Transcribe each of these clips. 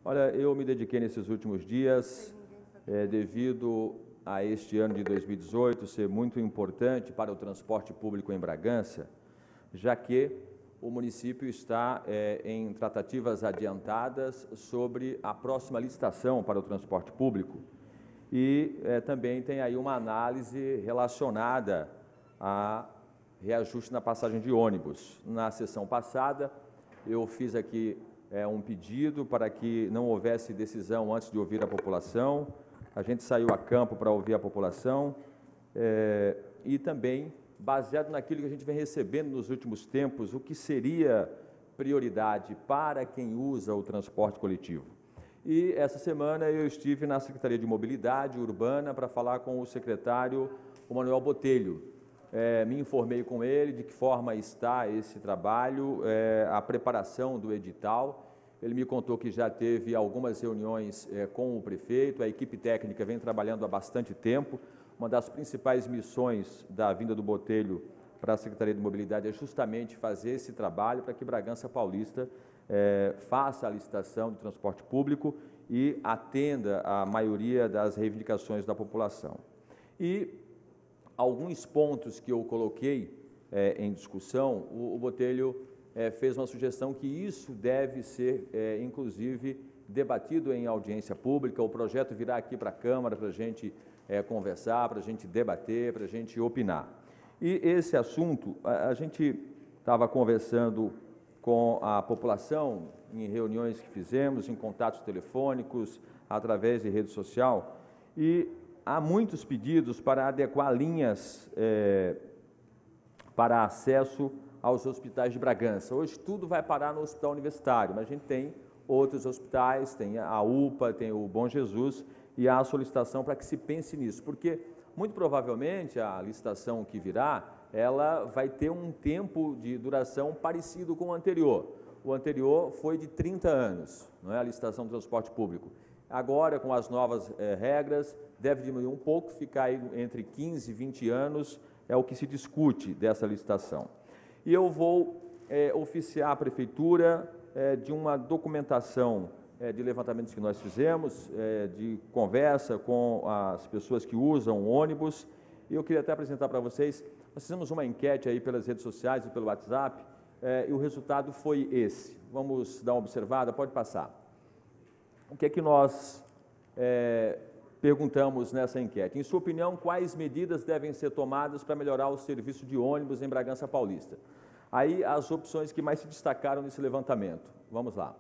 Olha, eu me dediquei nesses últimos dias, devido a este ano de 2018 ser muito importante para o transporte público em Bragança, já que o município está em tratativas adiantadas sobre a próxima licitação para o transporte público e também tem aí uma análise relacionada a reajuste na passagem de ônibus. Na sessão passada, eu fiz aqui um pedido para que não houvesse decisão antes de ouvir a população. A gente saiu a campo para ouvir a população e também, baseado naquilo que a gente vem recebendo nos últimos tempos, o que seria prioridade para quem usa o transporte coletivo. E essa semana eu estive na Secretaria de Mobilidade Urbana para falar com o secretário, o Manuel Botelho. Me informei com ele de que forma está esse trabalho, a preparação do edital. Ele me contou que já teve algumas reuniões com o prefeito, a equipe técnica vem trabalhando há bastante tempo. Uma das principais missões da vinda do Botelho para a Secretaria de Mobilidade é justamente fazer esse trabalho para que Bragança Paulista faça a licitação do transporte público e atenda a maioria das reivindicações da população. E alguns pontos que eu coloquei em discussão, o Botelho fez uma sugestão que isso deve ser, inclusive, debatido em audiência pública. O projeto virá aqui para a Câmara para a gente conversar, para a gente debater, para a gente opinar. E esse assunto, a gente estava conversando com a população em reuniões que fizemos, em contatos telefônicos, através de rede social, e há muitos pedidos para adequar linhas para acesso aos hospitais de Bragança. Hoje tudo vai parar no Hospital Universitário, mas a gente tem outros hospitais, tem a UPA, tem o Bom Jesus, e há a solicitação para que se pense nisso, porque muito provavelmente a licitação que virá, ela vai ter um tempo de duração parecido com o anterior. O anterior foi de 30 anos, não é, a licitação do transporte público. Agora, com as novas regras, deve diminuir um pouco, ficar aí entre 15 e 20 anos, é o que se discute dessa licitação. E eu vou oficiar a Prefeitura de uma documentação de levantamentos que nós fizemos, de conversa com as pessoas que usam o ônibus, e eu queria até apresentar para vocês, nós fizemos uma enquete aí pelas redes sociais e pelo WhatsApp, e o resultado foi esse. Vamos dar uma observada, pode passar. O que é que nós perguntamos nessa enquete? Em sua opinião, quais medidas devem ser tomadas para melhorar o serviço de ônibus em Bragança Paulista? Aí as opções que mais se destacaram nesse levantamento. Vamos lá.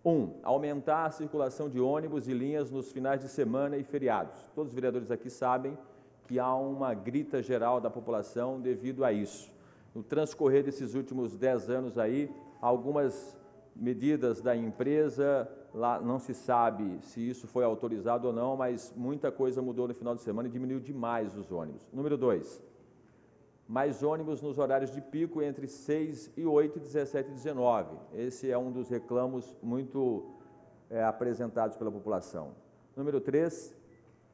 1. Aumentar a circulação de ônibus e linhas nos finais de semana e feriados. Todos os vereadores aqui sabem que há uma grita geral da população devido a isso. No transcorrer desses últimos 10 anos aí, algumas medidas da empresa, lá não se sabe se isso foi autorizado ou não, mas muita coisa mudou no final de semana e diminuiu demais os ônibus. Número 2, mais ônibus nos horários de pico entre 6 e 8 e 17 e 19. Esse é um dos reclamos muito apresentados pela população. Número 3,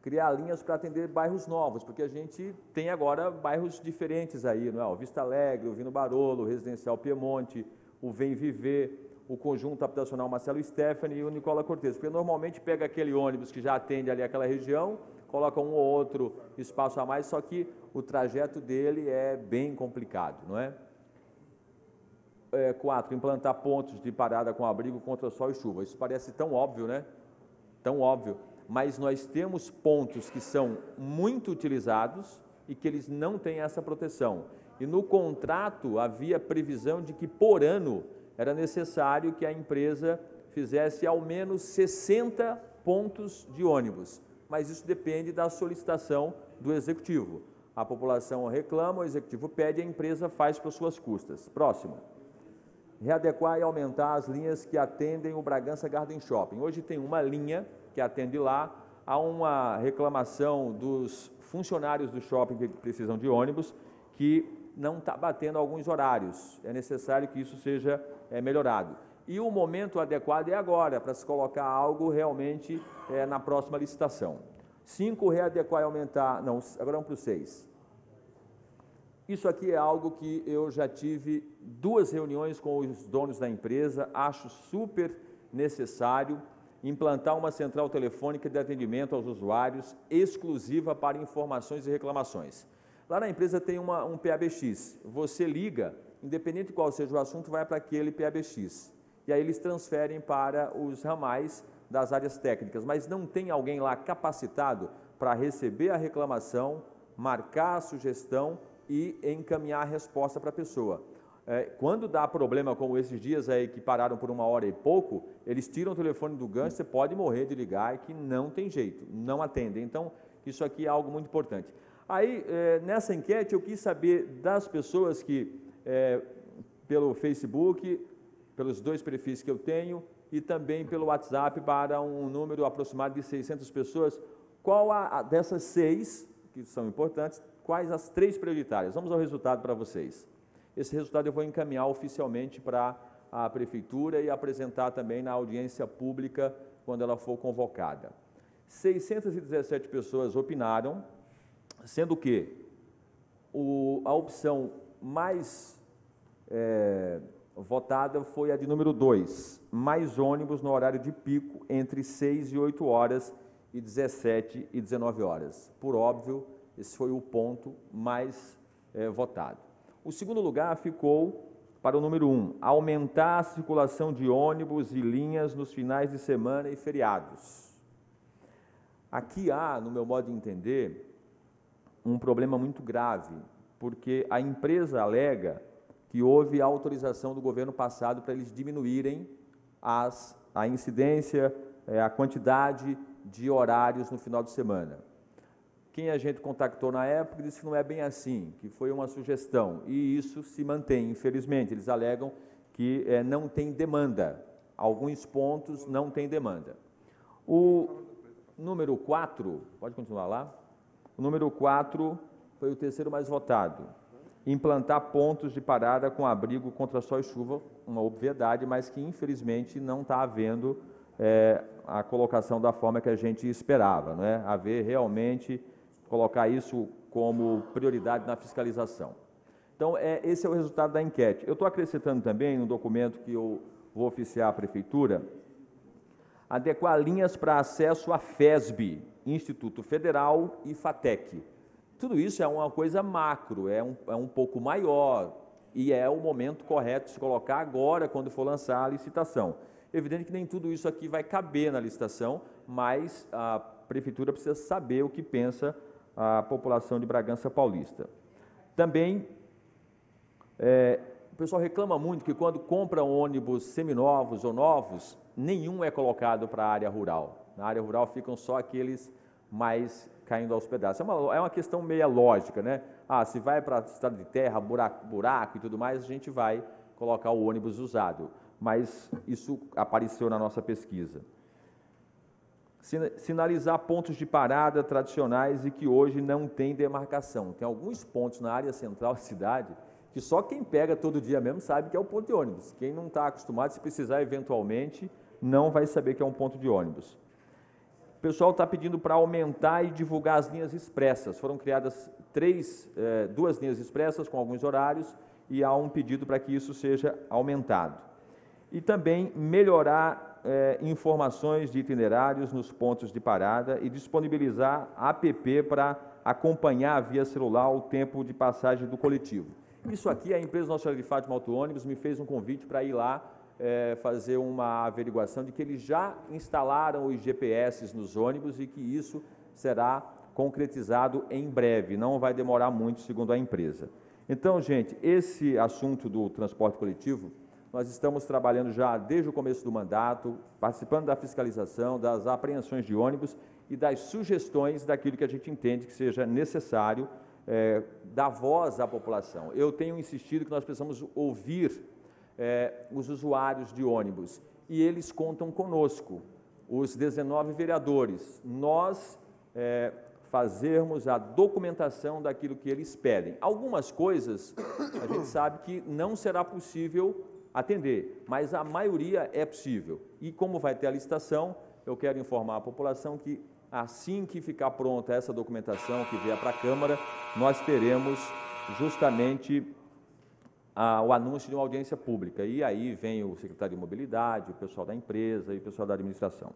criar linhas para atender bairros novos, porque a gente tem agora bairros diferentes aí, não é? O Vista Alegre, o Vino Barolo, o Residencial Piemonte, o Vem Viver, o Conjunto Habitacional Marcelo Stephanie e o Nicola Cortez, porque normalmente pega aquele ônibus que já atende ali aquela região, coloca um ou outro espaço a mais, só que o trajeto dele é bem complicado, não é? 4, implantar pontos de parada com abrigo contra sol e chuva. Isso parece tão óbvio, né? Tão óbvio. Mas nós temos pontos que são muito utilizados e que eles não têm essa proteção. E no contrato havia previsão de que por ano era necessário que a empresa fizesse ao menos 60 pontos de ônibus, mas isso depende da solicitação do Executivo. A população reclama, o Executivo pede, a empresa faz por suas custas. Próximo. Readequar e aumentar as linhas que atendem o Bragança Garden Shopping. Hoje tem uma linha que atende lá, há uma reclamação dos funcionários do shopping que precisam de ônibus, que não está batendo alguns horários. É necessário que isso seja melhorado. E o momento adequado é agora, para se colocar algo realmente na próxima licitação. 5, readequar e aumentar... Não, agora vamos para o 6. Isso aqui é algo que eu já tive 2 reuniões com os donos da empresa, acho super necessário. implantar uma central telefônica de atendimento aos usuários exclusiva para informações e reclamações. Lá na empresa tem um PABX, você liga, independente de qual seja o assunto, vai para aquele PABX. E aí eles transferem para os ramais das áreas técnicas, mas não tem alguém lá capacitado para receber a reclamação, marcar a sugestão e encaminhar a resposta para a pessoa. Quando dá problema, como esses dias aí que pararam por 1h e pouco, eles tiram o telefone do gancho, você pode morrer de ligar e que não tem jeito, não atendem. Então, isso aqui é algo muito importante. Aí, nessa enquete, eu quis saber das pessoas que, pelo Facebook, pelos 2 perfis que eu tenho e também pelo WhatsApp, para um número aproximado de 600 pessoas, qual dessas 6, que são importantes, quais as 3 prioritárias? Vamos ao resultado para vocês. Esse resultado eu vou encaminhar oficialmente para a Prefeitura e apresentar também na audiência pública quando ela for convocada. 617 pessoas opinaram, sendo que a opção mais votada foi a de número 2, mais ônibus no horário de pico entre 6 e 8 horas e 17 e 19 horas. Por óbvio, esse foi o ponto mais votado. O segundo lugar ficou para o número 1, aumentar a circulação de ônibus e linhas nos finais de semana e feriados. Aqui há, no meu modo de entender, um problema muito grave, porque a empresa alega que houve autorização do governo passado para eles diminuírem a incidência, a quantidade de horários no final de semana. Quem a gente contactou na época disse que não é bem assim, que foi uma sugestão, e isso se mantém, infelizmente. Eles alegam que não tem demanda, alguns pontos não tem demanda. O número 4, pode continuar lá? O número 4 foi o terceiro mais votado. Implantar pontos de parada com abrigo contra sol e chuva, uma obviedade, mas que infelizmente não está havendo a colocação da forma que a gente esperava, não é? Haver realmente, colocar isso como prioridade na fiscalização. Então, esse é o resultado da enquete. Eu estou acrescentando também no documento que eu vou oficiar à Prefeitura, adequar linhas para acesso à FESB, Instituto Federal e FATEC. Tudo isso é uma coisa macro, é um pouco maior e é o momento correto de se colocar agora, quando for lançar a licitação. Evidente que nem tudo isso aqui vai caber na licitação, mas a Prefeitura precisa saber o que pensa a população de Bragança Paulista. Também, o pessoal reclama muito que quando compra ônibus seminovos ou novos, nenhum é colocado para a área rural. Na área rural ficam só aqueles mais caindo aos pedaços. É uma questão meia lógica, né? Se vai para a estrada de terra, buraco e tudo mais, a gente vai colocar o ônibus usado. Mas isso apareceu na nossa pesquisa. Sinalizar pontos de parada tradicionais e que hoje não tem demarcação. Tem alguns pontos na área central da cidade que só quem pega todo dia mesmo sabe que é o ponto de ônibus. Quem não está acostumado, se precisar eventualmente, não vai saber que é um ponto de ônibus. O pessoal está pedindo para aumentar e divulgar as linhas expressas. Foram criadas 2 linhas expressas com alguns horários e há um pedido para que isso seja aumentado. E também melhorar informações de itinerários nos pontos de parada e disponibilizar app para acompanhar via celular o tempo de passagem do coletivo. Isso aqui, a empresa Nossa Senhora de Fátima Auto Ônibus me fez um convite para ir lá fazer uma averiguação de que eles já instalaram os GPS nos ônibus e que isso será concretizado em breve, não vai demorar muito, segundo a empresa. Então, gente, esse assunto do transporte coletivo, nós estamos trabalhando já desde o começo do mandato, participando da fiscalização, das apreensões de ônibus e das sugestões daquilo que a gente entende que seja necessário dar voz à população. Eu tenho insistido que nós precisamos ouvir os usuários de ônibus e eles contam conosco, os 19 vereadores, nós fazermos a documentação daquilo que eles pedem. Algumas coisas a gente sabe que não será possível atender, mas a maioria é possível. E como vai ter a licitação, eu quero informar a população que assim que ficar pronta essa documentação que vier para a Câmara, nós teremos justamente o anúncio de uma audiência pública. E aí vem o secretário de Mobilidade, o pessoal da empresa e o pessoal da administração.